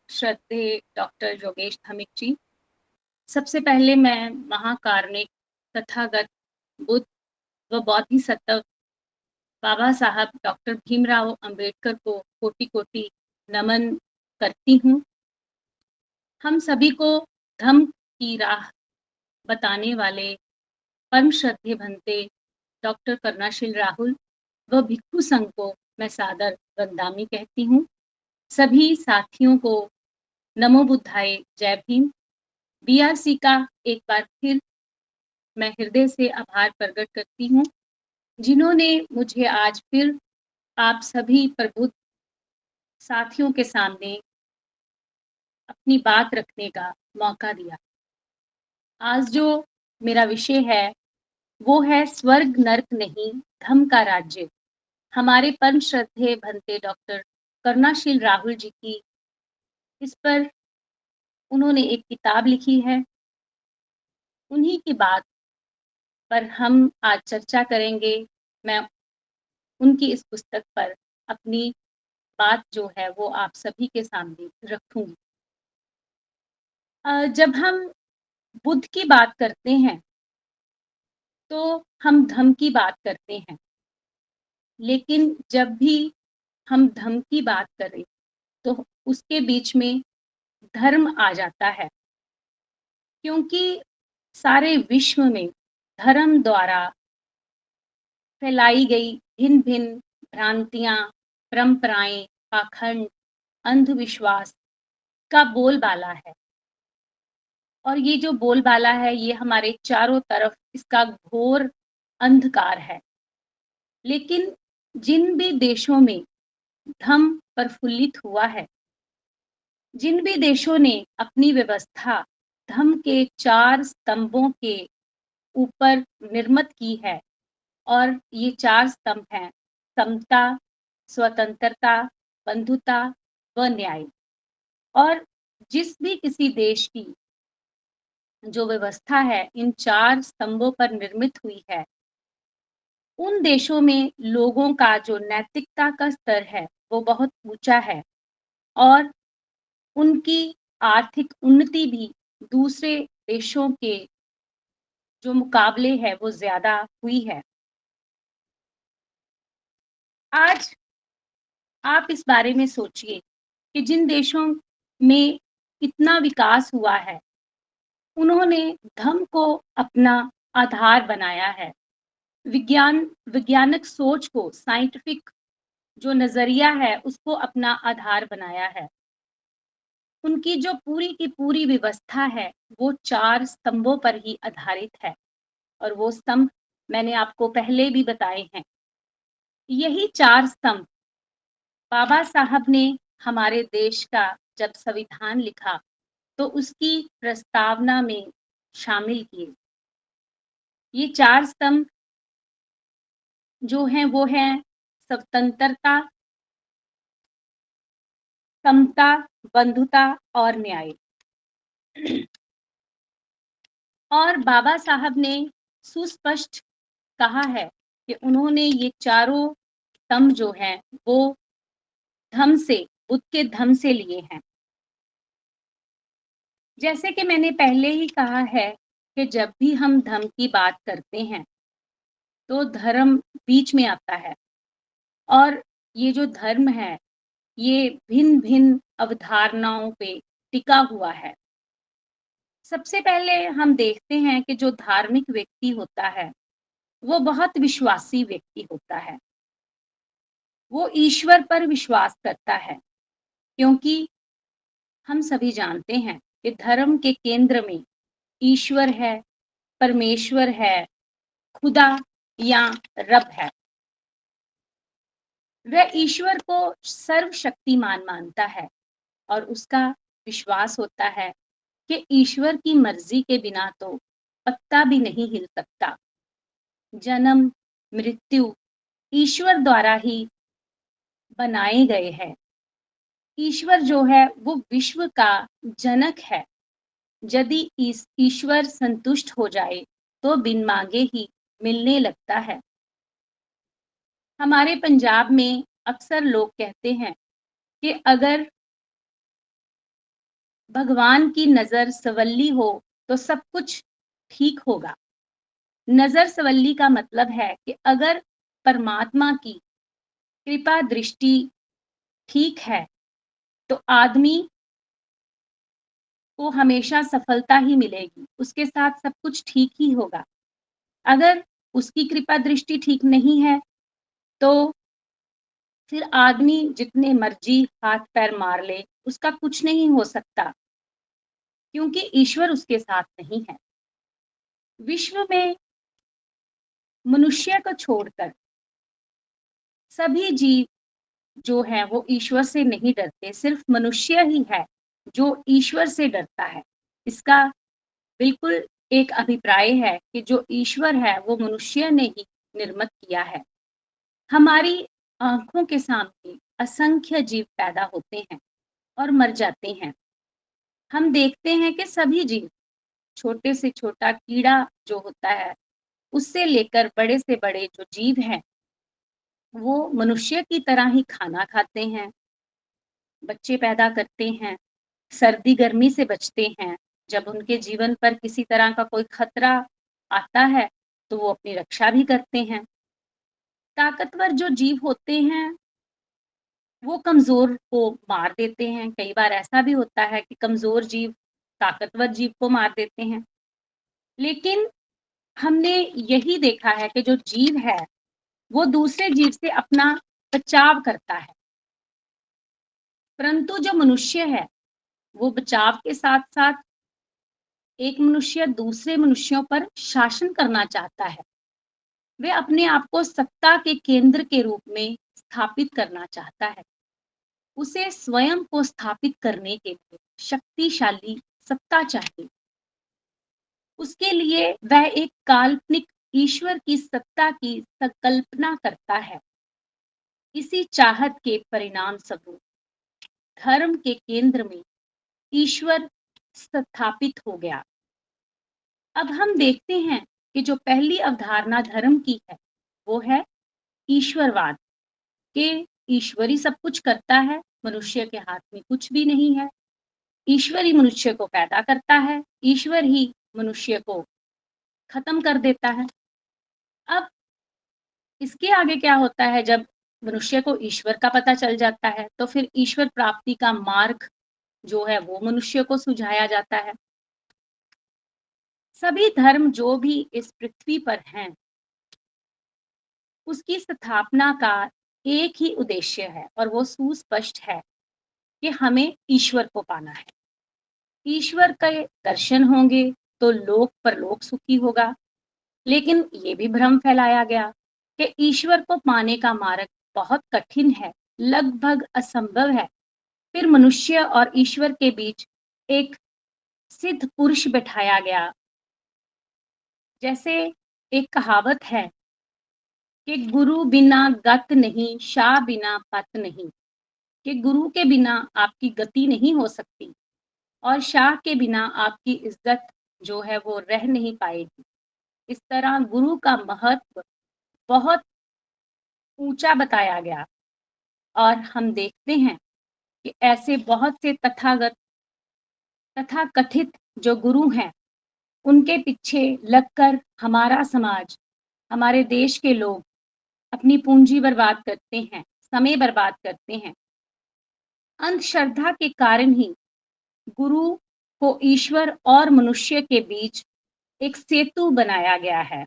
श्रद्धेय डॉक्टर योगेश धामिक जी, सबसे पहले मैं महाकारुणिक तथागत बुद्ध व बोधिसत्व बाबा साहब डॉक्टर भीमराव अंबेडकर को कोटि-कोटि नमन करती हूँ। हम सभी को धम्म की राह बताने वाले परम श्रद्धेय भंते डॉक्टर करुणाशील राहुल व भिक्षु संघ को मैं सादर वंदामि कहती हूँ। सभी साथियों को नमो बुद्धाय, जय भीम। बीआरसी का एक बार फिर मैं हृदय से आभार प्रकट करती हूँ, जिन्होंने मुझे आज फिर आप सभी प्रबुद्ध साथियों के सामने अपनी बात रखने का मौका दिया। आज जो मेरा विषय है, वो है स्वर्ग नर्क नहीं, धम्म का राज्य। हमारे परम श्रद्धेय भंते डॉक्टर करुणाशील राहुल जी की इस पर उन्होंने एक किताब लिखी है। उन्हीं की बात पर हम आज चर्चा करेंगे। मैं उनकी इस पुस्तक पर अपनी बात जो है वो आप सभी के सामने रखूँगी। जब हम बुद्ध की बात करते हैं, तो हम धम्म की बात करते हैं। लेकिन जब भी हम धम्म की बात करें, तो उसके बीच में धर्म आ जाता है। क्योंकि सारे विश्व में धर्म द्वारा फैलाई गई भिन्न-भिन्न भ्रांतियाँ, परंपराएँ, पाखंड, अंधविश्वास का बोलबाला है। और ये जो बोलबाला है, ये हमारे चारों तरफ इसका घोर अंधकार है। लेकिन जिन भी देशों में धम्म प्रफुल्लित हुआ है, जिन भी देशों ने अपनी व्यवस्था धम्म के 4 स्तंभों के ऊपर निर्मित की है, और ये 4 स्तंभ हैं समता, स्वतंत्रता, बंधुता व न्याय। और जिस भी किसी देश की जो व्यवस्था है इन 4 स्तंभों पर निर्मित हुई है, उन देशों में लोगों का जो नैतिकता का स्तर है वो बहुत ऊँचा है, और उनकी आर्थिक उन्नति भी दूसरे देशों के जो मुकाबले है वो ज़्यादा हुई है। आज आप इस बारे में सोचिए कि जिन देशों में इतना विकास हुआ है, उन्होंने धर्म को अपना आधार बनाया है। वैज्ञानिक सोच को, साइंटिफिक जो नज़रिया है उसको अपना आधार बनाया है। उनकी जो पूरी की पूरी व्यवस्था है, वो 4 स्तंभों पर ही आधारित है, और वो स्तंभ मैंने आपको पहले भी बताए हैं। यही 4 स्तंभ बाबा साहब ने हमारे देश का जब संविधान लिखा, तो उसकी प्रस्तावना में शामिल किए। ये 4 स्तंभ जो हैं वो हैं स्वतंत्रता, समता, बंधुता और न्याय। और बाबा साहब ने सुस्पष्ट कहा है कि उन्होंने ये चारों स्तंभ जो हैं वो धम्म से, बुद्ध के धम्म से लिए हैं। जैसे कि मैंने पहले ही कहा है कि जब भी हम धम्म की बात करते हैं, तो धर्म बीच में आता है, और ये जो धर्म है, ये भिन्न-भिन्न अवधारणाओं पे टिका हुआ है। सबसे पहले हम देखते हैं कि जो धार्मिक व्यक्ति होता है, वो बहुत विश्वासी व्यक्ति होता है। वो ईश्वर पर विश्वास करता है, क्योंकि हम सभी जानते हैं कि धर्म के केंद्र में ईश्वर है, परमेश्वर है, खुदा या रब है। वह ईश्वर को सर्वशक्तिमान मानता है, और उसका विश्वास होता है कि ईश्वर की मर्जी के बिना तो पत्ता भी नहीं हिल सकता। जन्म, मृत्यु ईश्वर द्वारा ही बनाए गए हैं। ईश्वर जो है वो विश्व का जनक है। यदि इस ईश्वर संतुष्ट हो जाए, तो बिन मांगे ही मिलने लगता है। हमारे पंजाब में अक्सर लोग कहते हैं कि अगर भगवान की नज़र संवल्ली हो तो सब कुछ ठीक होगा। नज़र संवल्ली का मतलब है कि अगर परमात्मा की कृपा दृष्टि ठीक है, तो आदमी को हमेशा सफलता ही मिलेगी, उसके साथ सब कुछ ठीक ही होगा। अगर उसकी कृपा दृष्टि ठीक नहीं है, तो फिर आदमी जितने मर्जी हाथ-पैर मार ले, उसका कुछ नहीं हो सकता, क्योंकि ईश्वर उसके साथ नहीं है। विश्व में मनुष्य को छोड़कर सभी जीव जो हैं वो ईश्वर से नहीं डरते, सिर्फ मनुष्य ही है जो ईश्वर से डरता है। इसका बिल्कुल एक अभिप्राय है कि जो ईश्वर है वो मनुष्य ने ही निर्मित किया है। हमारी आँखों के सामने असंख्य जीव पैदा होते हैं और मर जाते हैं। हम देखते हैं कि सभी जीव, छोटे से छोटा कीड़ा जो होता है, उससे लेकर बड़े से बड़े जो जीव हैं, वो मनुष्य की तरह ही खाना खाते हैं, बच्चे पैदा करते हैं, सर्दी-गर्मी से बचते हैं। जब उनके जीवन पर किसी तरह का कोई खतरा आता है, तो वो अपनी रक्षा भी करते हैं। ताकतवर जो जीव होते हैं, वो कमज़ोर को मार देते हैं। कई बार ऐसा भी होता है कि कमज़ोर जीव ताकतवर जीव को मार देते हैं। लेकिन हमने यही देखा है कि जो जीव है, वो दूसरे जीव से अपना बचाव करता है। परंतु जो मनुष्य है, वो बचाव के साथ-साथ एक मनुष्य दूसरे मनुष्यों पर शासन करना चाहता है। वह अपने आप को सत्ता के केंद्र के रूप में स्थापित करना चाहता है। उसे स्वयं को स्थापित करने के लिए शक्तिशाली सत्ता चाहिए। उसके लिए वह एक काल्पनिक ईश्वर की सत्ता की संकल्पना करता है। इसी चाहत के परिणाम स्वरूप धर्म के केंद्र में ईश्वर स्थापित हो गया। अब हम देखते हैं कि जो पहली अवधारणा धर्म की है, वो है ईश्वरवाद, कि ईश्वर ही सब कुछ करता है, मनुष्य के हाथ में कुछ भी नहीं है। ईश्वर ही मनुष्य को पैदा करता है, ईश्वर ही मनुष्य को खत्म कर देता है। अब इसके आगे क्या होता है, जब मनुष्य को ईश्वर का पता चल जाता है, तो फिर ईश्वर प्राप्ति का मार्ग जो है वो मनुष्य को सुझाया जाता है। सभी धर्म जो भी इस पृथ्वी पर हैं, उसकी स्थापना का एक ही उद्देश्य है और वो सुस्पष्ट है कि हमें ईश्वर को पाना है। ईश्वर के दर्शन होंगे तो लोक परलोक सुखी होगा। लेकिन ये भी भ्रम फैलाया गया कि ईश्वर को पाने का मार्ग बहुत कठिन है, लगभग असंभव है। फिर मनुष्य और ईश्वर के बीच एक सिद्ध पुरुष बैठाया गया। जैसे एक कहावत है कि गुरु बिना गत नहीं, शाह बिना पत नहीं, कि गुरु के बिना आपकी गति नहीं हो सकती और शाह के बिना आपकी इज्जत जो है वो रह नहीं पाएगी। इस तरह गुरु का महत्व बहुत ऊंचा बताया गया और हम देखते हैं कि ऐसे बहुत से तथाकथित जो गुरु हैं, उनके पीछे लगकर हमारा समाज, हमारे देश के लोग अपनी पूंजी बर्बाद करते हैं, समय बर्बाद करते हैं। अंधश्रद्धा के कारण ही गुरु को ईश्वर और मनुष्य के बीच एक सेतु बनाया गया है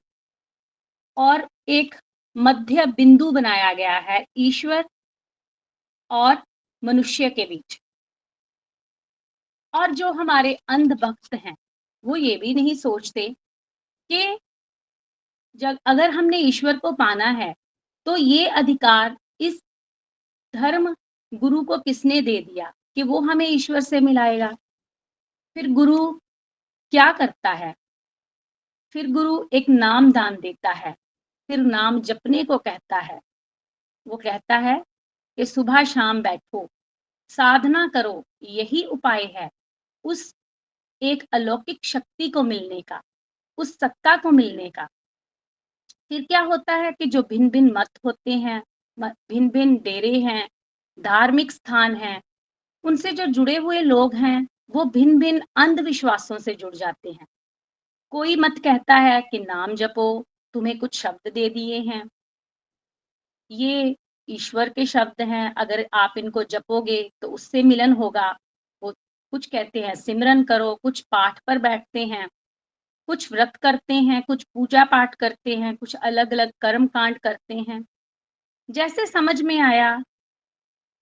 और एक मध्य बिंदु बनाया गया है ईश्वर और मनुष्य के बीच। और जो हमारे अंध भक्त हैं, वो ये भी नहीं सोचते कि जब अगर हमने ईश्वर को पाना है, तो ये अधिकार इस धर्म गुरु को किसने दे दिया कि वो हमें ईश्वर से मिलाएगा। फिर गुरु क्या करता है? फिर गुरु एक नाम दान देता है, फिर नाम जपने को कहता है। वो कहता है कि सुबह शाम बैठो, साधना करो, यही उपाय है उस एक अलौकिक शक्ति को मिलने का, उस सत्ता को मिलने का। फिर क्या होता है कि जो भिन्न-भिन्न मत होते हैं, भिन्न-भिन्न डेरे हैं, धार्मिक स्थान हैं, उनसे जो जुड़े हुए लोग हैं, वो भिन्न-भिन्न अंधविश्वासों से जुड़ जाते हैं। कोई मत कहता है कि नाम जपो, तुम्हें कुछ शब्द दे दिए हैं, ये ईश्वर के शब्द हैं, अगर आप इनको जपोगे तो उससे मिलन होगा। वो कुछ कहते हैं सिमरन करो, कुछ पाठ पर बैठते हैं, कुछ व्रत करते हैं, कुछ पूजा-पाठ करते हैं, कुछ अलग-अलग कर्म-कांड करते हैं। जैसे समझ में आया,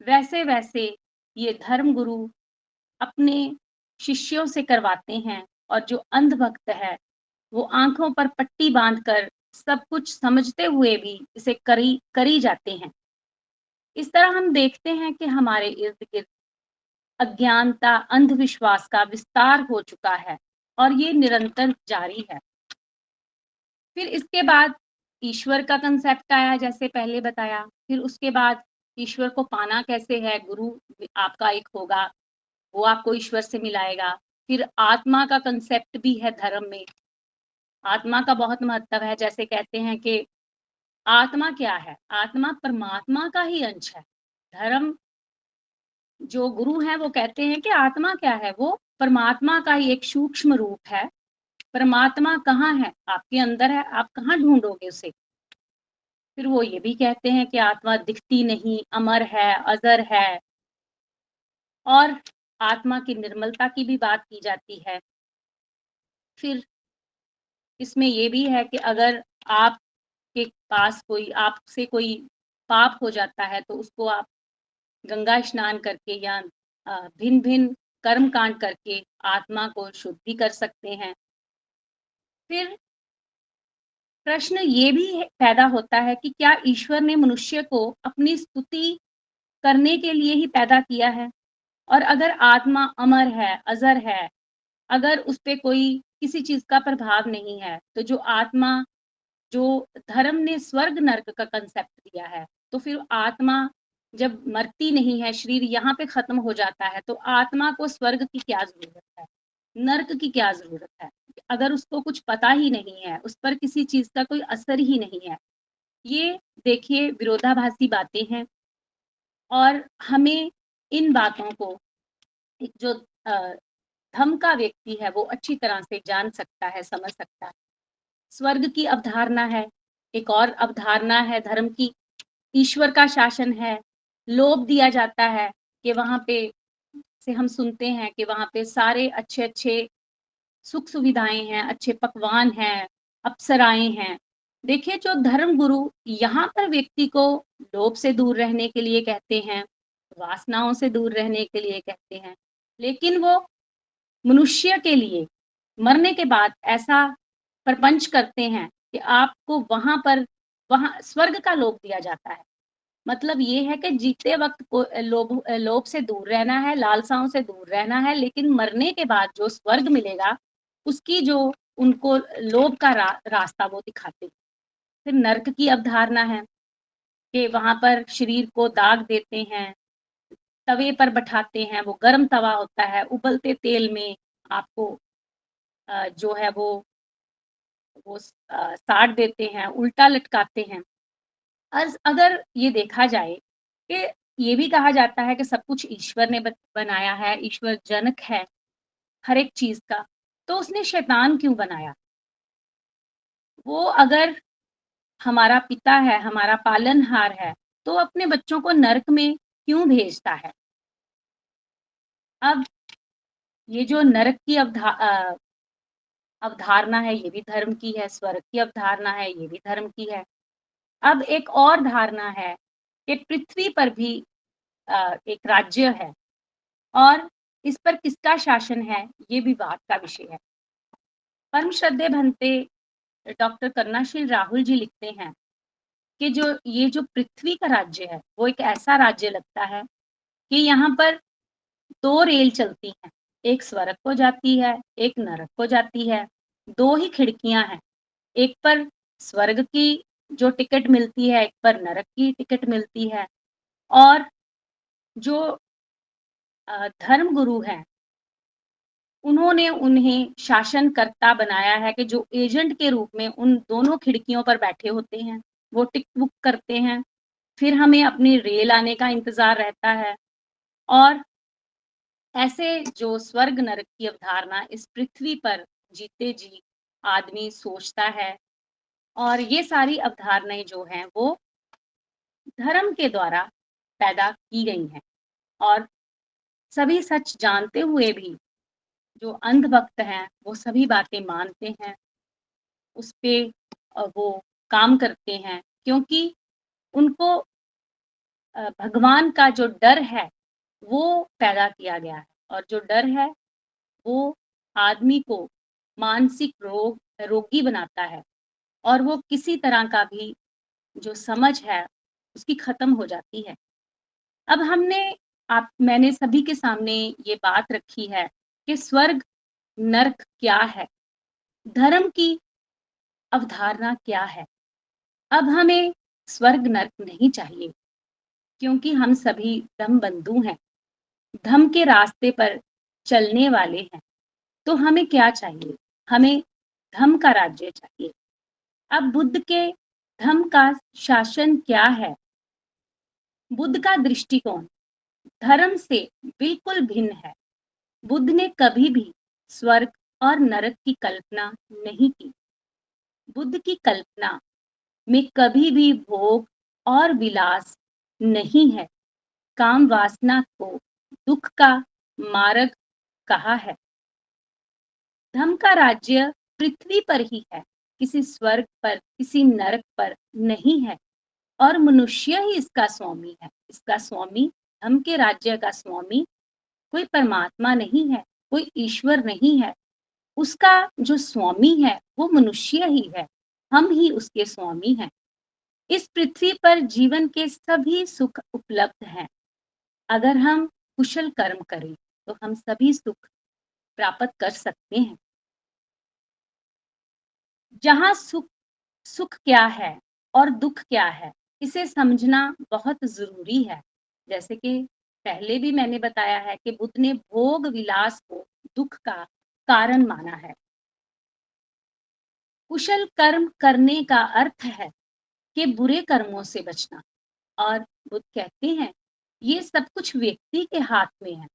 वैसे-वैसे ये धर्म गुरु अपने शिष्यों से करवाते हैं और जो अंध भक्त है, वो आँखों पर पट्टी बाँधकर सब कुछ समझते हुए भी इसे करी जाते हैं। इस तरह हम देखते हैं कि हमारे इर्द-गिर्द अज्ञानता, अंधविश्वास का विस्तार हो चुका है और ये निरंतर जारी है। फिर इसके बाद ईश्वर का कांसेप्ट आया जैसे पहले बताया, फिर उसके बाद ईश्वर को पाना कैसे है, गुरु आपका एक होगा, वो आपको ईश्वर से मिलाएगा। फिर आत्मा का कांसेप्ट भी है धर्म में, आत्मा का बहुत महत्व है, जैसे कहते हैं कि आत्मा क्या है? आत्मा परमात्मा का ही अंश है। धर्म जो गुरु हैं वो कहते हैं कि आत्मा क्या है? वो परमात्मा का ही एक सूक्ष्म रूप है। परमात्मा कहाँ है? आपके अंदर है, आप कहाँ ढूँढोगे उसे? फिर वो ये भी कहते हैं कि आत्मा दिखती नहीं, अमर है, अज़र है और आत्मा की निर्मलता की भी बात की जाती है। फिर इसमें ये भी है कि अगर आपके पास कोई आपसे कोई पाप हो जाता है तो उसको आप गंगा स्नान करके या भिन्न-भिन्न कर्म कांड करके आत्मा को शुद्ध भी कर सकते हैं। फिर प्रश्न ये भी पैदा होता है कि क्या ईश्वर ने मनुष्य को अपनी स्तुति करने के लिए ही पैदा किया है? और अगर आत्मा अमर है, अज़र है, अगर उस पे कोई किसी चीज़ का प्रभाव नहीं है, तो जो आत्मा जो धर्म ने स्वर्ग नर्क का कांसेप्ट दिया है, तो फिर आत्मा जब मरती नहीं है, शरीर यहाँ पे खत्म हो जाता है, तो आत्मा को स्वर्ग की क्या ज़रूरत है? नर्क की क्या ज़रूरत है? अगर उसको कुछ पता ही नहीं है, उस पर किसी चीज़ का कोई असर ही नहीं है। ये देखिए विरोधाभासी बातें हैं और हमें इन बातों को एक जो अ, धम्म का व्यक्ति है, वो अच्छी तरह से जान सकता है, समझ सकता है। स्वर्ग की अवधारणा है, एक और अवधारणा है धर्म की, ईश्वर का शासन है, लोभ दिया जाता है कि वहाँ पे से हम सुनते हैं कि वहाँ पे सारे अच्छे-अच्छे सुख-सुविधाएँ हैं, अच्छे पकवान हैं, अप्सराएँ हैं। देखिए जो धर्म गुरु यहाँ पर व्यक्ति को लोभ से दूर रहने के लिए कहते हैं, वासनाओं से दूर रहने के लिए कहते हैं, लेकिन वो मनुष्य के लिए मरने के बाद ऐसा प्रपंच करते हैं कि आपको वहाँ स्वर्ग का लोभ दिया जाता है। मतलब ये है कि जीते वक़्त को लोभ से दूर रहना है, लालसाओं से दूर रहना है, लेकिन मरने के बाद जो स्वर्ग मिलेगा, उसकी जो उनको लोभ का रास्ता वो दिखाते हैं। फिर नर्क की अवधारणा है कि वहाँ पर शरीर को दाग देते हैं, तवे पर बैठाते हैं, वो गर्म तवा होता है, उबलते तेल में आपको जो है साड़ देते हैं, उल्टा लटकाते हैं। अगर ये देखा जाए कि ये भी कहा जाता है कि सब कुछ ईश्वर ने बनाया है, ईश्वर जनक है हर एक चीज़ का, तो उसने शैतान क्यों बनाया? वो अगर हमारा पिता है, हमारा पालनहार है, तो अपने बच्चों को नरक में क्यों भेजता है? अब ये जो नरक की अवधारणा है, ये भी धर्म की है, स्वर्ग की अवधारणा है, ये भी धर्म की है। अब एक और धारणा है कि पृथ्वी पर भी एक राज्य है और इस पर किसका शासन है, ये भी बात का विषय है। परम श्रद्धेय भंते डॉक्टर करुणाशील राहुल जी लिखते हैं कि जो ये जो पृथ्वी का राज्य है, वो एक ऐसा राज्य लगता है कि यहाँ पर 2 रेल चलती हैं, एक स्वर्ग को जाती है, एक नरक को जाती है। 2 ही खिड़कियाँ हैं, एक पर स्वर्ग की जो टिकट मिलती है, एक पर नरक की टिकट मिलती है और जो धर्म गुरु हैं, उन्होंने उन्हें शासनकर्ता बनाया है कि जो एजेंट के रूप में उन दोनों खिड़कियों पर बैठे होते हैं, वो टिकट बुक करते हैं, फिर हमें अपनी रेल आने का इंतज़ार रहता है और ऐसे जो स्वर्ग नरक की अवधारणा इस पृथ्वी पर जीते जी आदमी सोचता है, और ये सारी अवधारणाएँ जो हैं वो धर्म के द्वारा पैदा की गई हैं, और सभी सच जानते हुए भी जो अंधभक्त हैं वो सभी बातें मानते हैं, उस पे वो काम करते हैं, क्योंकि उनको भगवान का जो डर है वो पैदा किया गया है, और जो डर है वो आदमी को मानसिक रोगी बनाता है, और वो किसी तरह का भी जो समझ है उसकी खत्म हो जाती है। अब मैंने सभी के सामने ये बात रखी है कि स्वर्ग नर्क क्या है, धर्म की अवधारणा क्या है। अब हमें स्वर्ग नर्क नहीं चाहिए, क्योंकि हम सभी धम बंधु हैं, धम के रास्ते पर चलने वाले हैं। तो हमें क्या चाहिए? हमें धम का राज्य चाहिए। अब बुद्ध के धम का शासन क्या है? बुद्ध का दृष्टिकोण धर्म से बिल्कुल भिन्न है। बुद्ध ने कभी भी स्वर्ग और नरक की कल्पना नहीं की। बुद्ध की कल्पना में कभी भी भोग और विलास नहीं है। काम वासना को दुख का मार्ग कहा है। धम का राज्य पृथ्वी पर ही है, किसी स्वर्ग पर, किसी नरक पर नहीं है, और मनुष्य ही इसका स्वामी है। इसका स्वामी, धम के राज्य का स्वामी कोई परमात्मा नहीं है, कोई ईश्वर नहीं है। उसका जो स्वामी है वो मनुष्य ही है, हम ही उसके स्वामी हैं। इस पृथ्वी पर जीवन के सभी सुख उपलब्ध हैं। अगर हम कुशल कर्म करें तो हम सभी सुख प्राप्त कर सकते हैं। जहाँ सुख सुख क्या है और दुख क्या है, इसे समझना बहुत ज़रूरी है। जैसे कि पहले भी मैंने बताया है कि बुद्ध ने भोग विलास को दुख का कारण माना है। कुशल कर्म करने का अर्थ है कि बुरे कर्मों से बचना, और बुद्ध कहते हैं ये सब कुछ व्यक्ति के हाथ में है,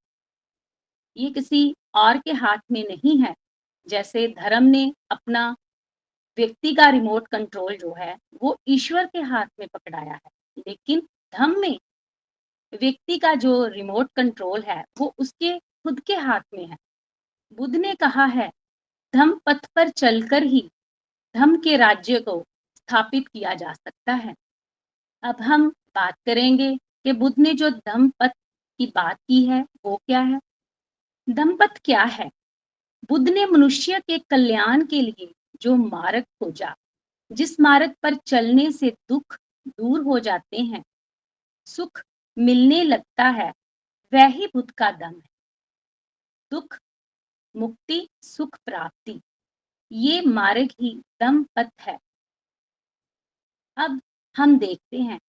ये किसी और के हाथ में नहीं है। जैसे धर्म ने अपना व्यक्ति का रिमोट कंट्रोल जो है वो ईश्वर के हाथ में पकड़ाया है, लेकिन धम्म में व्यक्ति का जो रिमोट कंट्रोल है वो उसके खुद के हाथ में है। बुद्ध ने कहा है धम्म पथ पर चलकर ही धम्म के राज्य को स्थापित किया जा सकता है। अब हम बात करेंगे कि बुद्ध ने जो धम्म पथ की बात की है वो क्या है। धम्म पथ क्या है? बुद्ध ने मनुष्य के कल्याण के लिए जो मार्ग खोजा, जिस मार्ग पर चलने से दुख दूर हो जाते हैं, सुख मिलने लगता है, वह ही बुद्ध का धम्म है। दुख मुक्ति, सुख प्राप्ति, ये मार्ग ही धम्म पथ है। अब हम देखते हैं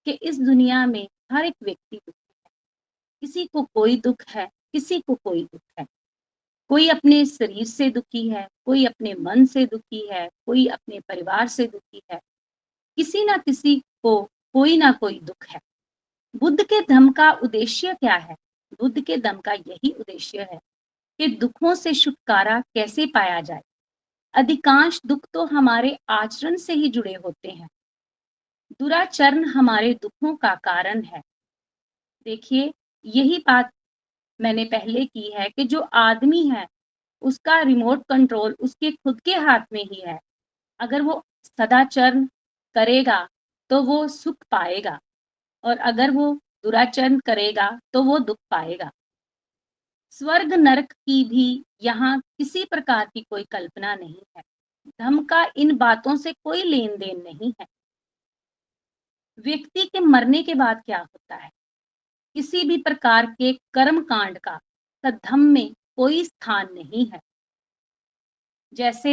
कि इस दुनिया में हर एक व्यक्ति दुखी है। किसी को कोई दुख है, किसी को कोई दुख है। कोई अपने शरीर से दुखी है, कोई अपने मन से दुखी है, कोई अपने परिवार से दुखी है। किसी ना किसी को कोई ना कोई दुख है। बुद्ध के धम्म का उद्देश्य क्या है? बुद्ध के धम्म का यही उद्देश्य है कि दुखों से छुटकारा कैसे पाया जाए। अधिकांश दुख तो हमारे आचरण से ही जुड़े होते हैं। दुराचरण हमारे दुखों का कारण है। देखिए, यही बात मैंने पहले की है कि जो आदमी है उसका रिमोट कंट्रोल उसके खुद के हाथ में ही है। अगर वो सदाचरण करेगा तो वो सुख पाएगा, और अगर वो दुराचरण करेगा तो वो दुख पाएगा। स्वर्ग नरक की भी यहाँ किसी प्रकार की कोई कल्पना नहीं है। धर्म का इन बातों से कोई लेन देन नहीं है। व्यक्ति के मरने के बाद क्या होता है? किसी भी प्रकार के कर्म कांड का धर्म में कोई स्थान नहीं है। जैसे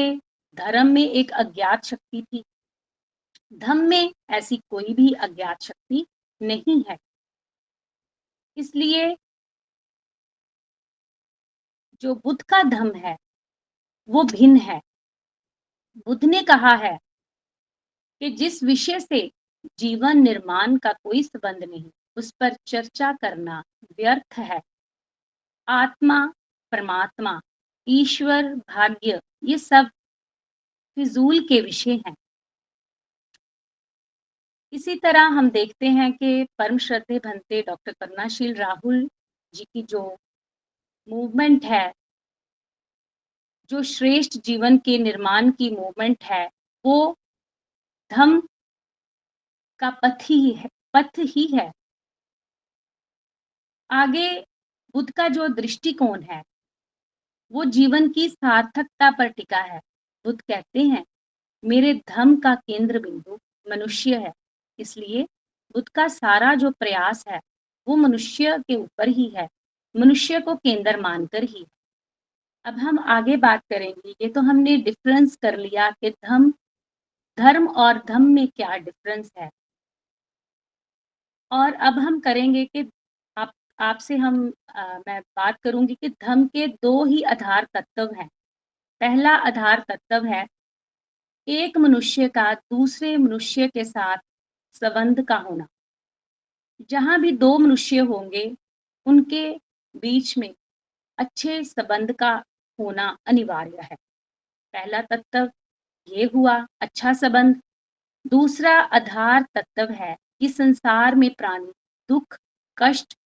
धर्म में एक अज्ञात शक्ति थी, धम्म में ऐसी कोई भी अज्ञात शक्ति नहीं है। इसलिए जो बुद्ध का धम्म है वो भिन्न है। बुद्ध ने कहा है कि जिस विषय से जीवन निर्माण का कोई संबंध नहीं, उस पर चर्चा करना व्यर्थ है। आत्मा, परमात्मा, ईश्वर, भाग्य, ये सब फिजूल के विषय हैं। इसी तरह हम देखते हैं कि परम श्रद्धेय भंते डॉक्टर करुणाशील राहुल जी की जो मूवमेंट है, जो श्रेष्ठ जीवन के निर्माण की मूवमेंट है, वो धम्म का पथ ही है। आगे बुद्ध का जो दृष्टिकोण है, वो जीवन की सार्थकता पर टिका है। बुद्ध कहते हैं, मेरे धम्म का केंद्र बिंदु मनुष्य है, इसलिए बुद्ध का सारा जो प्रयास है, वो मनुष्य के ऊपर ही है, मनुष्य को केंद्र मानकर ही। अब हम आगे बात करेंगे। ये तो हमने डिफरेंस कर लिया कि धर्म और धम्म में क्या डिफरेंस है। और अब हम करेंगे कि आप आपसे मैं बात करूंगी कि धम्म के दो ही आधार तत्व हैं। पहला आधार तत्व है एक मनुष्य का दूसरे मनुष्य के साथ संबंध का होना। जहां भी दो मनुष्य होंगे, उनके बीच में अच्छे संबंध का होना अनिवार्य है। पहला तत्व ये हुआ, अच्छा संबंध। दूसरा आधार तत्व है कि संसार में प्राणी दुख, कष्ट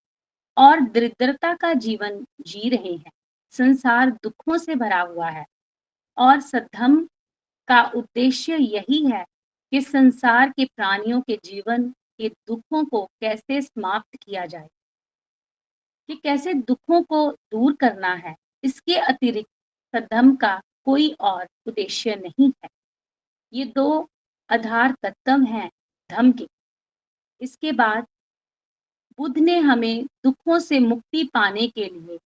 और दरिद्रता का जीवन जी रहे हैं। संसार दुखों से भरा हुआ है और सद्धम्म का उद्देश्य यही है कि संसार के प्राणियों के जीवन के दुखों को कैसे समाप्त किया जाए, कि कैसे दुखों को दूर करना है। इसके अतिरिक्त सद्धम्म का कोई और उद्देश्य नहीं है। ये दो आधार तत्व हैं धम्म के। इसके बाद बुद्ध ने हमें दुखों से मुक्ति पाने के लिए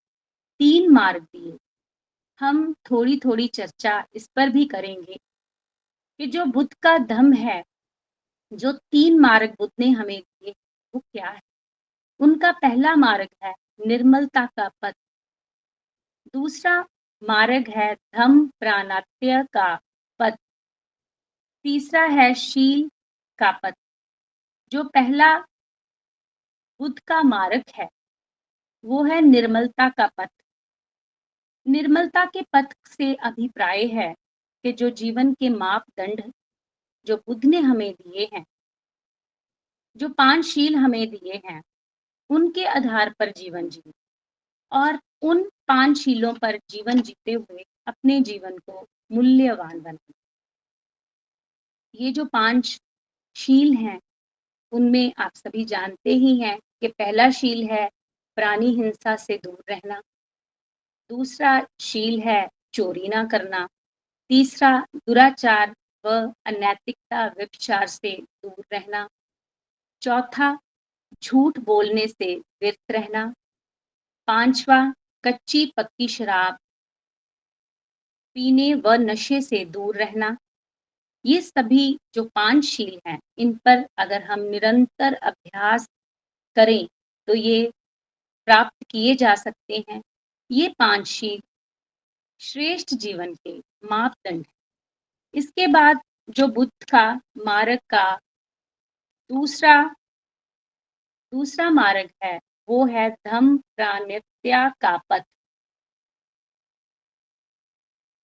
3 मार्ग दिए। हम थोड़ी-थोड़ी चर्चा इस पर भी करेंगे कि जो बुद्ध का धम्म है, जो 3 मार्ग बुद्ध ने हमें दिए, वो क्या है? उनका पहला मार्ग है निर्मलता का पथ। दूसरा मार्ग है धम्म प्राणात्य का पथ। तीसरा है शील का पथ। जो पहला बुद्ध का मार्ग है, वो है निर्मलता का पथ। निर्मलता के पथ से अभिप्राय है कि जो जीवन के मापदंड जो बुद्ध ने हमें दिए हैं, जो 5 शील हमें दिए हैं, उनके आधार पर जीवन जिए और उन 5 शीलों पर जीवन जीते हुए अपने जीवन को मूल्यवान बनाए। ये जो 5 शील हैं, उनमें आप सभी जानते ही हैं कि पहला शील है प्राणी हिंसा से दूर रहना। दूसरा शील है चोरी ना करना। तीसरा दुराचार व अनैतिकता व्यभिचार से दूर रहना। चौथा झूठ बोलने से विरत रहना। पांचवा कच्ची पक्की शराब पीने व नशे से दूर रहना। ये सभी जो 5 शील हैं, इन पर अगर हम निरंतर अभ्यास करें तो ये प्राप्त किए जा सकते हैं। ये 5 शील श्रेष्ठ जीवन के मापदंड हैं। इसके बाद जो बुद्ध का मार्ग का दूसरा दूसरा मार्ग है, वो है धम्म प्राणत्या का पथ।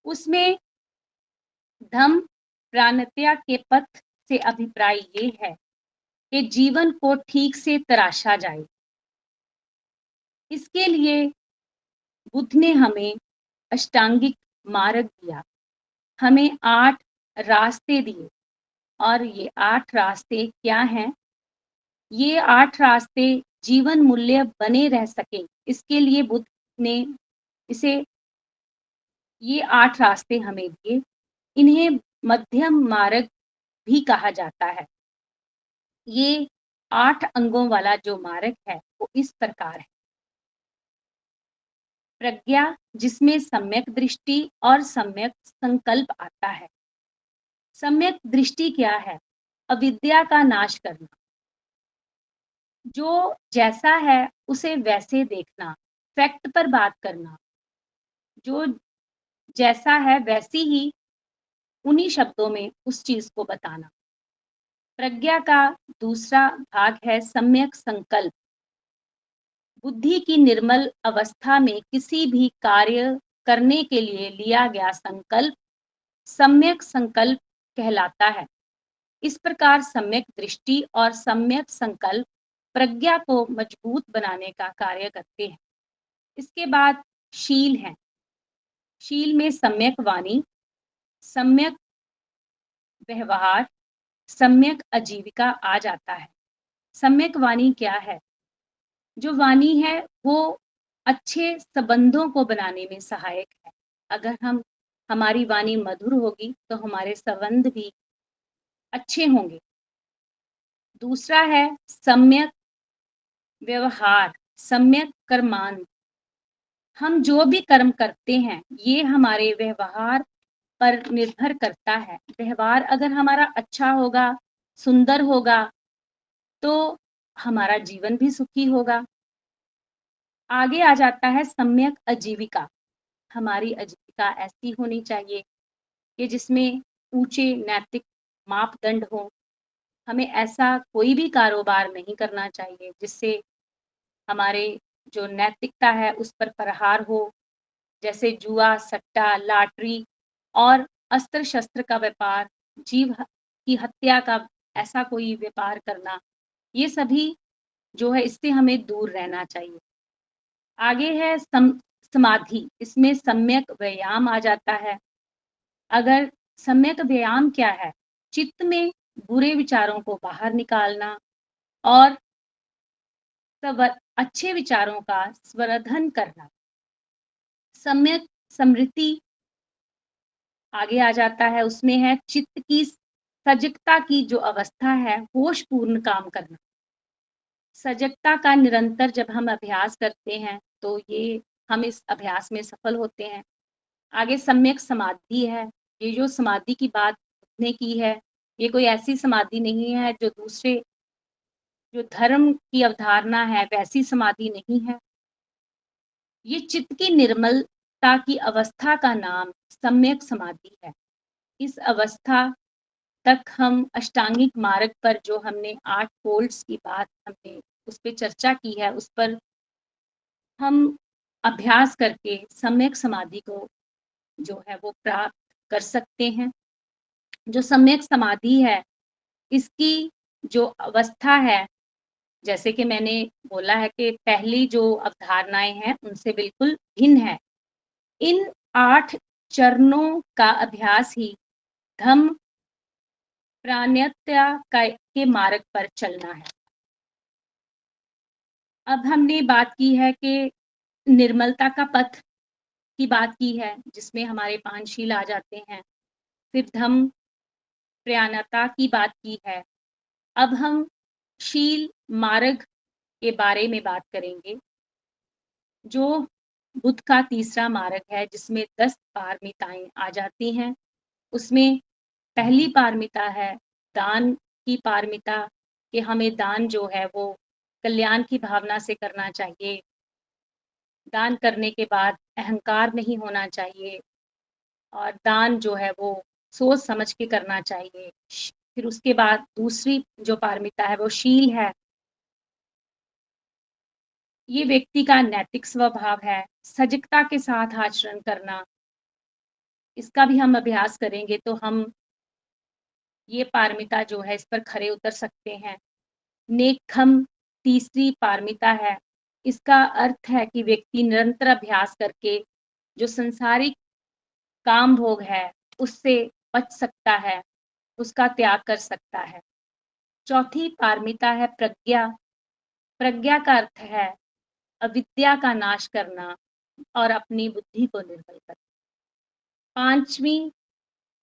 उसमें धम्म प्राणत्या के पथ से अभिप्राय ये है कि जीवन को ठीक से तराशा जाए। इसके लिए बुद्ध ने हमें अष्टांगिक मार्ग दिया, हमें 8 रास्ते दिए। और ये 8 रास्ते क्या हैं? ये 8 रास्ते जीवन मूल्य बने रह सके, इसके लिए बुद्ध ने इसे ये 8 रास्ते हमें दिए। इन्हें मध्यम मार्ग भी कहा जाता है। ये 8 अंगों वाला जो मार्ग है, वो इस प्रकार है। प्रज्ञा, जिसमें सम्यक दृष्टि और सम्यक संकल्प आता है। सम्यक दृष्टि क्या है? अविद्या का नाश करना। जो जैसा है उसे वैसे देखना, फैक्ट पर बात करना। जो जैसा है वैसी ही उन्हीं शब्दों में उस चीज को बताना। प्रज्ञा का दूसरा भाग है सम्यक संकल्प। बुद्धि की निर्मल अवस्था में किसी भी कार्य करने के लिए लिया गया संकल्प सम्यक संकल्प कहलाता है। इस प्रकार सम्यक दृष्टि और सम्यक संकल्प प्रज्ञा को मजबूत बनाने का कार्य करते हैं। इसके बाद शील है। शील में सम्यक वाणी, सम्यक व्यवहार, सम्यक आजीविका आ जाता है। सम्यक वाणी क्या है? जो वाणी है वो अच्छे संबंधों को बनाने में सहायक है। अगर हमारी वाणी मधुर होगी तो हमारे संबंध भी अच्छे होंगे। दूसरा है सम्यक व्यवहार, सम्यक कर्मांत। हम जो भी कर्म करते हैं ये हमारे व्यवहार पर निर्भर करता है। व्यवहार अगर हमारा अच्छा होगा, सुंदर होगा, तो हमारा जीवन भी सुखी होगा। आगे आ जाता है सम्यक आजीविका। हमारी आजीविका ऐसी होनी चाहिए कि जिसमें ऊंचे नैतिक मापदंड हो। हमें ऐसा कोई भी कारोबार नहीं करना चाहिए जिससे हमारे जो नैतिकता है उस पर प्रहार हो, जैसे जुआ, सट्टा, लॉटरी और अस्त्र शस्त्र का व्यापार, जीव की हत्या का ऐसा कोई व्यापार करना, ये सभी जो है इससे हमें दूर रहना चाहिए। आगे है समाधि। इसमें सम्यक व्यायाम आ जाता है। अगर सम्यक व्यायाम क्या है? चित्त में बुरे विचारों को बाहर निकालना और अच्छे विचारों का संवर्धन करना। सम्यक स्मृति आगे आ जाता है। उसमें है चित्त की सजगता की जो अवस्था है, होशपूर्ण काम करना। सजगता का निरंतर जब हम अभ्यास करते हैं तो ये हम इस अभ्यास में सफल होते हैं। आगे सम्यक समाधि है। ये जो समाधि की बात ने की है, ये कोई ऐसी समाधि नहीं है जो दूसरे जो धर्म की अवधारणा है वैसी समाधि नहीं है। ये चित्त की निर्मलता की अवस्था का नाम सम्यक समाधि है। इस अवस्था तक हम अष्टांगिक मार्ग पर जो हमने 8 फोल्ड्स की बात हमने उस पे चर्चा की है, उस पर हम अभ्यास करके सम्यक समाधि को जो है वो प्राप्त कर सकते हैं। जो सम्यक समाधि है, इसकी जो अवस्था है, जैसे कि मैंने बोला है कि पहली जो अवधारणाएँ हैं, उनसे बिल्कुल भिन्न है। इन 8 चरणों का अभ्यास ही धम्म प्राणायाम के मार्ग पर चलना है। अब हमने बात की है कि निर्मलता का पथ की बात की है, जिसमें हमारे 5 शील आ जाते हैं। फिर धम्म प्रयाणता की बात की है। अब हम शील मार्ग के बारे में बात करेंगे, जो बुद्ध का तीसरा मार्ग है, जिसमें 10 पारमिताएँ आ जाती हैं। उसमें पहली पारमिता है दान की पारमिता, कि हमें दान जो है वो कल्याण की भावना से करना चाहिए। दान करने के बाद अहंकार नहीं होना चाहिए और दान जो है वो सोच समझ के करना चाहिए। फिर उसके बाद दूसरी जो पारमिता है वो शील है। ये व्यक्ति का नैतिक स्वभाव है, सजगता के साथ आचरण करना। इसका भी हम अभ्यास करेंगे तो हम ये पारमिता जो है इस पर खरे उतर सकते हैं। नेकखम तीसरी पारमिता है। इसका अर्थ है कि व्यक्ति निरंतर अभ्यास करके जो संसारिक काम भोग है उससे बच सकता है, उसका त्याग कर सकता है। चौथी पारमिता है प्रज्ञा। प्रज्ञा का अर्थ है अविद्या का नाश करना और अपनी बुद्धि को निर्मल करना। पांचवी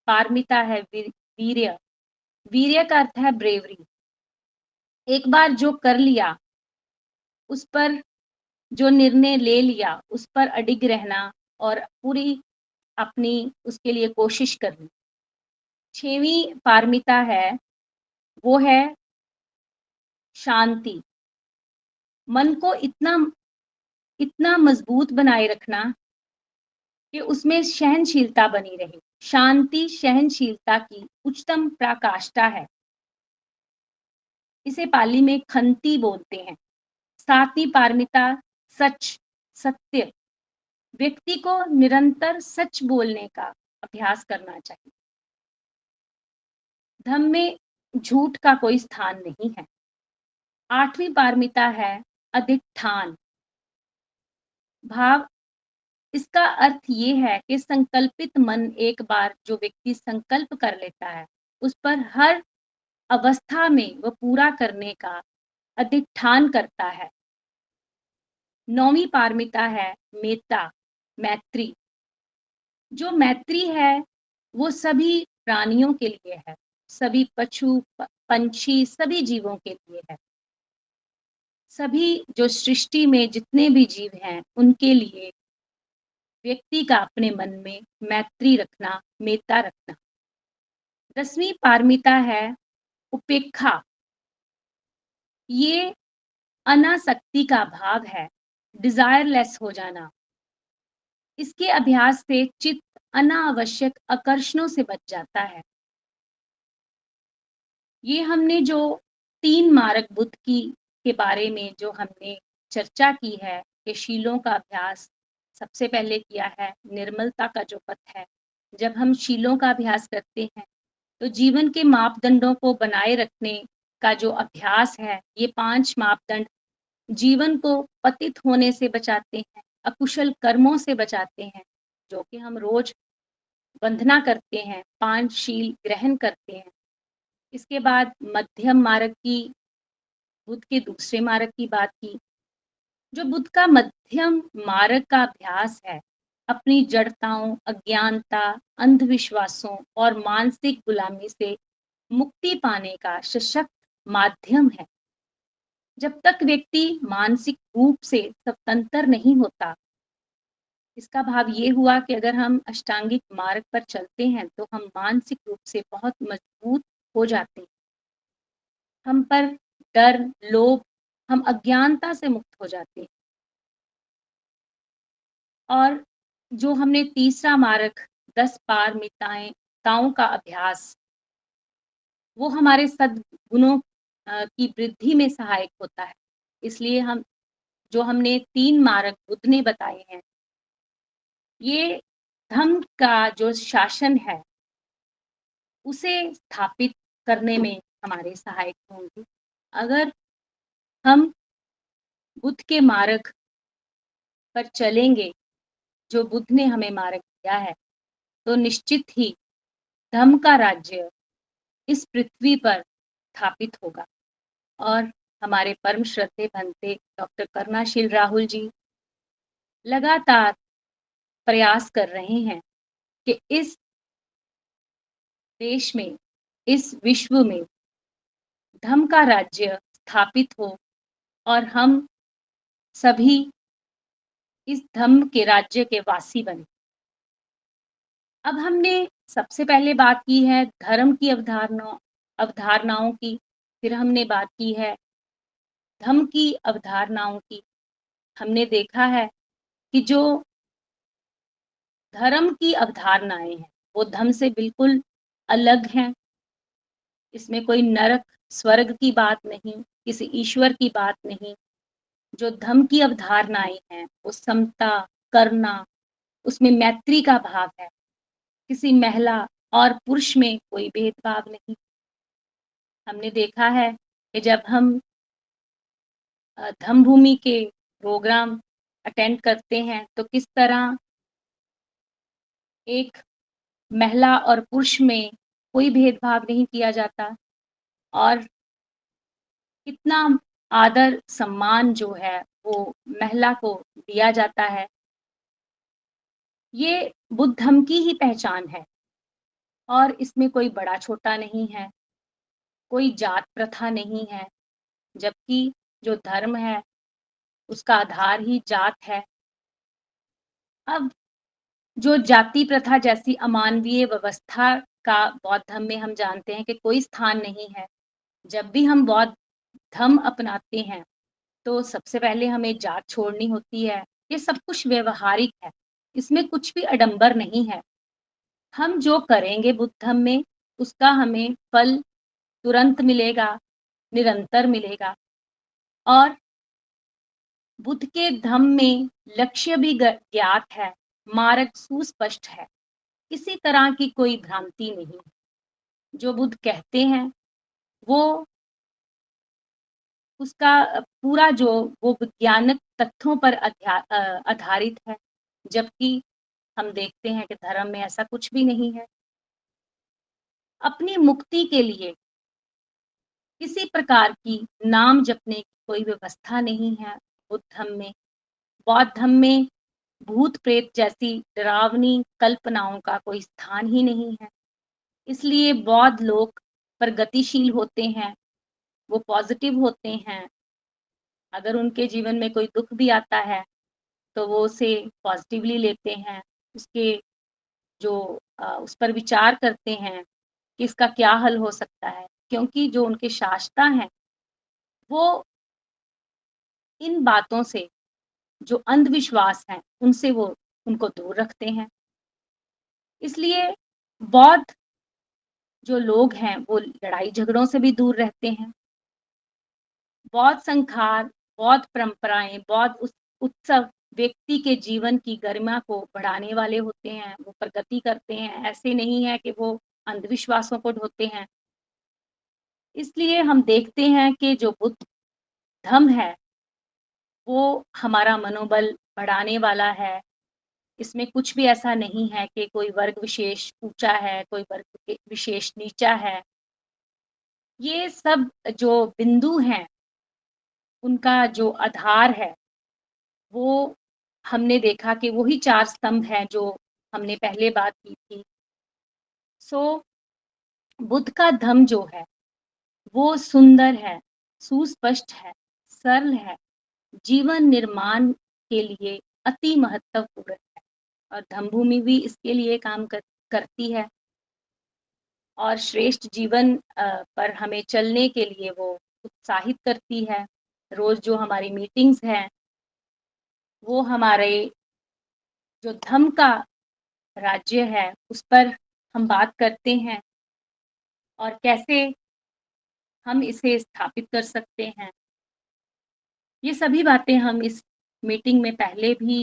पारमिता है वीर्य। वीर्य का अर्थ है ब्रेवरी। एक बार जो कर लिया, उस पर जो निर्णय ले लिया, उस पर अडिग रहना और पूरी अपनी उसके लिए कोशिश करनी। 6वीं पारमिता है, वो है शांति। मन को इतना इतना मजबूत बनाए रखना कि उसमें सहनशीलता बनी रहे। शांति सहनशीलता की उच्चतम पराकाष्ठा है। इसे पाली में खंती बोलते हैं। 7वीं पारमिता सच, सत्य, व्यक्ति को निरंतर सच बोलने का अभ्यास करना चाहिए। धम्म में झूठ का कोई स्थान नहीं है। 8वीं पारमिता है अधिष्ठान। भाव इसका अर्थ ये है कि संकल्पित मन एक बार जो व्यक्ति संकल्प कर लेता है, उस पर हर अवस्था में वह पूरा करने का अधिष्ठान करता है। 9वीं पारमिता है मेत्ता, मैत्री। जो मैत्री है, वो सभी प्राणियों के लिए है, सभी पशु, पंछी, सभी जीवों के लिए है। सभी जो सृष्टि में जितने भी जीव हैं, उनके लिए व्यक्ति का अपने मन में मैत्री रखना, मेत्ता रखना। 10वीं पारमिता है उपेक्षा। ये अनासक्ति का भाव है, डिजायरलेस हो जाना। इसके अभ्यास से चित्त अनावश्यक आकर्षणों से बच जाता है। ये हमने जो 3 मार्ग बुद्ध की के बारे में जो हमने चर्चा की है कि शीलों का अभ्यास सबसे पहले किया है, निर्मलता का जो पथ है। जब हम शीलों का अभ्यास करते हैं, तो जीवन के मापदंडों को बनाए रखने का जो अभ्यास है, ये 5 मापदंड जीवन को पतित होने से बचाते हैं, अकुशल कर्मों से बचाते हैं, जो कि हम रोज वंदना करते हैं, 5 शील ग्रहण करते हैं। इसके बाद मध्यम मार्ग की, बुद्ध के दूसरे मार्ग की बात की। जो बुद्ध का मध्यम मार्ग का अभ्यास है, अपनी जड़ताओं, अज्ञानता, अंधविश्वासों और मानसिक गुलामी से मुक्ति पाने का सशक्त माध्यम है। जब तक व्यक्ति मानसिक रूप से स्वतंत्र नहीं होता, इसका भाव ये हुआ कि अगर हम अष्टांगिक मार्ग पर चलते हैं, तो हम मानसिक रूप से बहुत मजबूत हो जाते हैं। हम पर डर, लोभ, हम अज्ञानता से मुक्त हो जाते हैं। और जो हमने तीसरा मार्ग 10 पारमिताएं ताओं का अभ्यास, वो हमारे सद्गुणों की वृद्धि में सहायक होता है। इसलिए हम जो हमने 3 मार्ग बुद्ध ने बताए हैं, ये धम्म का जो शासन है, उसे स्थापित करने में हमारे सहायक होंगे। अगर हम बुद्ध के मार्ग पर चलेंगे, जो बुद्ध ने हमें मार्ग दिया है, तो निश्चित ही धम्म का राज्य इस पृथ्वी पर स्थापित होगा। और हमारे परम श्रद्धेय भंते डॉक्टर करुणाशील राहुल जी लगातार प्रयास कर रहे हैं कि इस देश में, इस विश्व में धम्म का राज्य स्थापित हो और हम सभी इस धम्म के राज्य के वासी बने। अब हमने सबसे पहले बात की है धर्म की अवधारणाओं की, फिर हमने बात की है धम्म की अवधारणाओं की। हमने देखा है कि जो धर्म की अवधारणाएं हैं, वो धम्म से बिल्कुल अलग हैं। इसमें कोई नरक, स्वर्ग की बात नहीं, किसी ईश्वर की बात नहीं। जो धम्म की अवधारणाएं हैं, वो समता, करुणा, उसमें मैत्री का भाव है। किसी महिला और पुरुष में कोई भेदभाव नहीं। हमने देखा है कि जब हम धम्म भूमि के प्रोग्राम अटेंड करते हैं, तो किस तरह एक महिला और पुरुष में कोई भेदभाव नहीं किया जाता और कितना आदर सम्मान जो है वो महिला को दिया जाता है। ये बुद्ध धम्म की ही पहचान है और इसमें कोई बड़ा छोटा नहीं है, कोई जात प्रथा नहीं है, जबकि जो धर्म है उसका आधार ही जात है। अब जो जाति प्रथा जैसी अमानवीय व्यवस्था का बौद्ध धर्म में हम जानते हैं कि कोई स्थान नहीं है। जब भी हम बौद्ध धर्म अपनाते हैं, तो सबसे पहले हमें जात छोड़नी होती है। ये सब कुछ व्यवहारिक है, इसमें कुछ भी आडंबर नहीं है। हम जो करेंगे बुद्ध धर्म में, उसका हमें फल तुरंत मिलेगा, निरंतर मिलेगा। और बुद्ध के धम्म में लक्ष्य भी ज्ञात है, मार्ग सुस्पष्ट है, किसी तरह की कोई भ्रांति नहीं। जो बुद्ध कहते हैं, वो उसका पूरा जो वो वैज्ञानिक तथ्यों पर आधारित है, जबकि हम देखते हैं कि धर्म में ऐसा कुछ भी नहीं है। अपनी मुक्ति के लिए किसी प्रकार की नाम जपने की कोई व्यवस्था नहीं है बुद्ध धर्म में। बौद्ध धर्म में भूत-प्रेत जैसी डरावनी कल्पनाओं का कोई स्थान ही नहीं है। इसलिए बौद्ध लोग प्रगतिशील होते हैं, वो पॉज़िटिव होते हैं। अगर उनके जीवन में कोई दुःख भी आता है, तो वो उसे पॉज़िटिवली लेते हैं। उसके जो उस पर विचार करते हैं कि इसका क्या हल हो सकता है, क्योंकि जो उनके शाश्ता हैं, वो इन बातों से, जो अंधविश्वास हैं, उनसे वो उनको दूर रखते हैं। इसलिए बौद्ध जो लोग हैं, वो लड़ाई-झगड़ों से भी दूर रहते हैं। बौद्ध संस्कार, बौद्ध परंपराएँ, बौद्ध उत्सव व्यक्ति के जीवन की गरिमा को बढ़ाने वाले होते हैं, वो प्रगति करते हैं, ऐसे नहीं है कि वो अंधविश्वासों को ढोते हैं। इसलिए हम देखते हैं कि जो बुद्ध धम्म है, वो हमारा मनोबल बढ़ाने वाला है। इसमें कुछ भी ऐसा नहीं है कि कोई वर्ग विशेष ऊँचा है, कोई वर्ग विशेष नीचा है। ये सब जो बिंदु हैं, उनका जो आधार है, वो हमने देखा कि वही 4 स्तंभ हैं जो हमने पहले बात की थी। सो बुद्ध का धम्म जो है, वो सुंदर है, सुस्पष्ट है, सरल है, जीवन निर्माण के लिए अति महत्वपूर्ण है और धम्मभूमि भी इसके लिए काम करती है और श्रेष्ठ जीवन पर हमें चलने के लिए वो उत्साहित करती है। रोज़ जो हमारी मीटिंग्स हैं, वो हमारे जो धम्म का राज्य है, उस पर हम बात करते हैं और कैसे हम इसे स्थापित कर सकते हैं। ये सभी बातें हम इस मीटिंग में पहले भी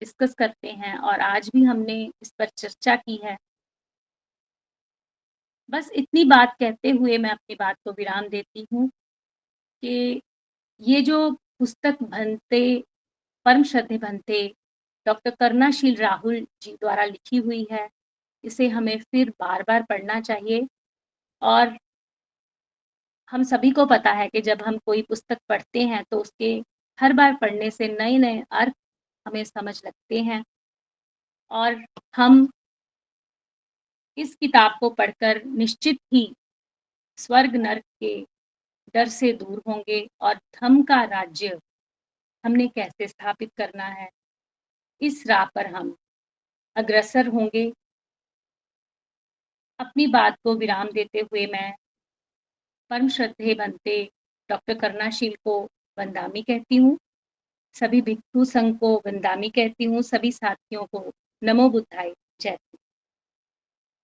डिस्कस करते हैं और आज भी हमने इस पर चर्चा की है। बस इतनी बात कहते हुए मैं अपनी बात को विराम देती हूँ कि ये जो पुस्तक भंते परम श्रद्धेय भंते डॉक्टर करुणाशील राहुल जी द्वारा लिखी हुई है, इसे हमें फिर बार-बार पढ़ना चाहिए और हम सभी को पता है कि जब हम कोई पुस्तक पढ़ते हैं तो उसके हर बार पढ़ने से नए-नए अर्थ हमें समझ लगते हैं और हम इस किताब को पढ़कर निश्चित ही स्वर्ग नर्क के डर से दूर होंगे और धम्म का राज्य हमने कैसे स्थापित करना है, इस राह पर हम अग्रसर होंगे। अपनी बात को विराम देते हुए मैं परम श्रद्धेय भंते डॉक्टर करुणाशील को वंदामी कहती हूँ। सभी भिक्षु संघ को वंदामी कहती हूँ, सभी साथियों को नमो बुद्धाय, जय